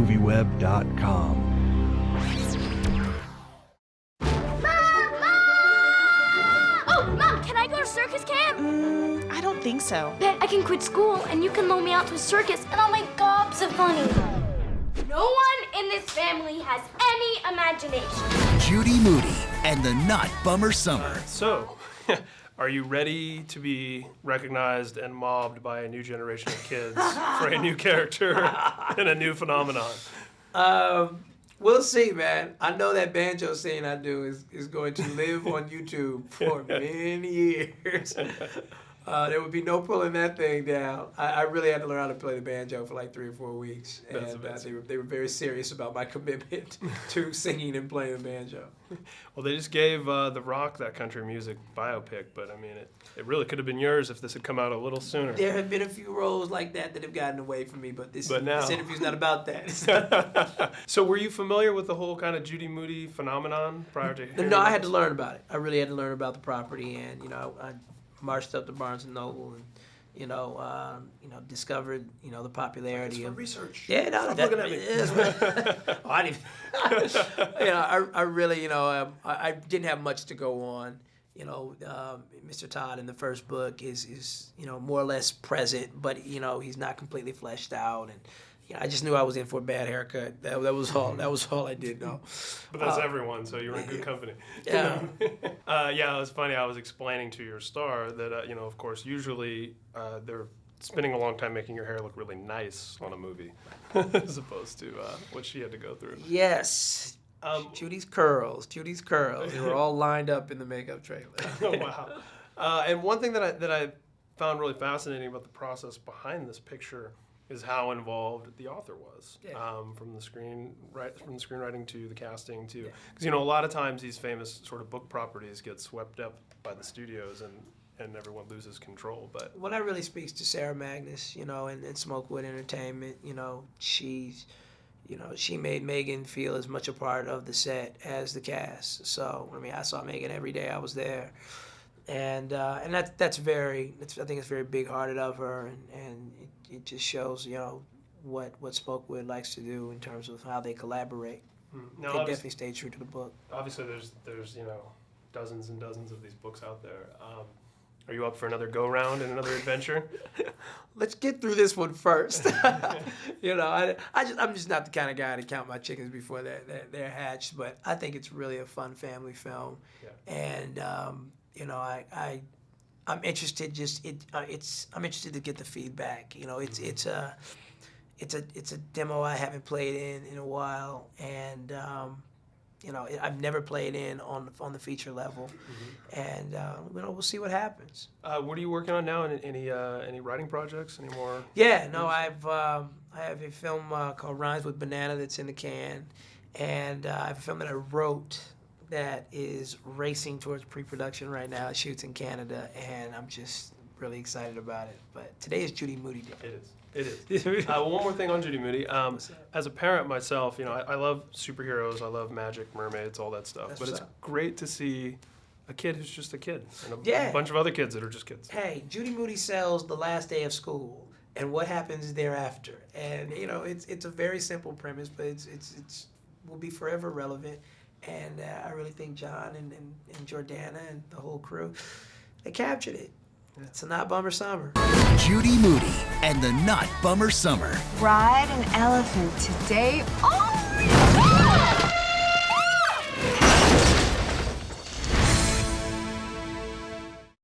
MovieWeb.com. Mom, can I go to circus camp? I don't think so. Bet I can quit school and you can loan me out to a circus and I'll make gobs of money. No one in this family has any imagination. Judy Moody and the Not Bummer Summer. So, are you ready to be recognized and mobbed by a new generation of kids for a new character and a new phenomenon? We'll see, man. I know that banjo scene I do is going to live on YouTube for many years. There would be no pulling that thing down. I really had to learn how to play the banjo for like 3 or 4 weeks. And they were very serious about my commitment to singing and playing the banjo. Well, they just gave The Rock that country music biopic, but I mean, it really could have been yours if this had come out a little sooner. There have been a few roles like that have gotten away from me, but this interview's not about that. So were you familiar with the whole kind of Judy Moody phenomenon prior to hearing No, I this? had to learn about it. I really had to learn about the property, and I marched up to Barnes and Noble and discovered the popularity of research. Yeah, no, Stop looking at me. I didn't. I really I didn't have much to go on. Mr. Todd in the first book is more or less present, but he's not completely fleshed out, and I just knew I was in for a bad haircut. That was all. That was all I did know. But that's everyone, so you're in good company. Yeah. Yeah, it was funny. I was explaining to your star that, of course, usually they're spending a long time making your hair look really nice on a movie, as opposed to what she had to go through. Yes. Judy's curls. They were all lined up in the makeup trailer. Oh, wow. And one thing that I found really fascinating about the process behind this picture is how involved the author was, from the screenwriting to the casting to, because a lot of times these famous sort of book properties get swept up by the studios and everyone loses control. But well, that really speaks to Sarah Magnus, and Smokewood Entertainment. She made Megan feel as much a part of the set as the cast. So I saw Megan every day I was there. And that's I think it's very big-hearted of her, and it just shows what Smokewood likes to do in terms of how they collaborate. Now, they definitely stay true to the book. Obviously, there's dozens and dozens of these books out there. Are you up for another go-round and another adventure? Let's get through this one first. I'm just not the kind of guy to count my chickens before they're hatched. But I think it's really a fun family film, and I'm interested. I'm interested to get the feedback. It's a demo I haven't played in a while, and I've never played in on the feature level, and we'll see what happens. What are you working on now? Any writing projects? Any more? Yeah, no, I have a film called Rhymes with Banana that's in the can, and I have a film that I wrote that is racing towards pre-production right now. It shoots in Canada, and I'm just really excited about it. But today is Judy Moody Day. It is. One more thing on Judy Moody. As a parent myself, I love superheroes. I love magic, mermaids, all that stuff. But it's great to see a kid who's just a kid and a bunch of other kids that are just kids. Hey, Judy Moody sells The Last Day of School and What Happens Thereafter. And, it's a very simple premise, but it's will be forever relevant. And I really think John and Jordana and the whole crew, they captured it. It's a Not Bummer Summer. Judy Moody and the Not Bummer Summer. Ride an elephant today. Oh!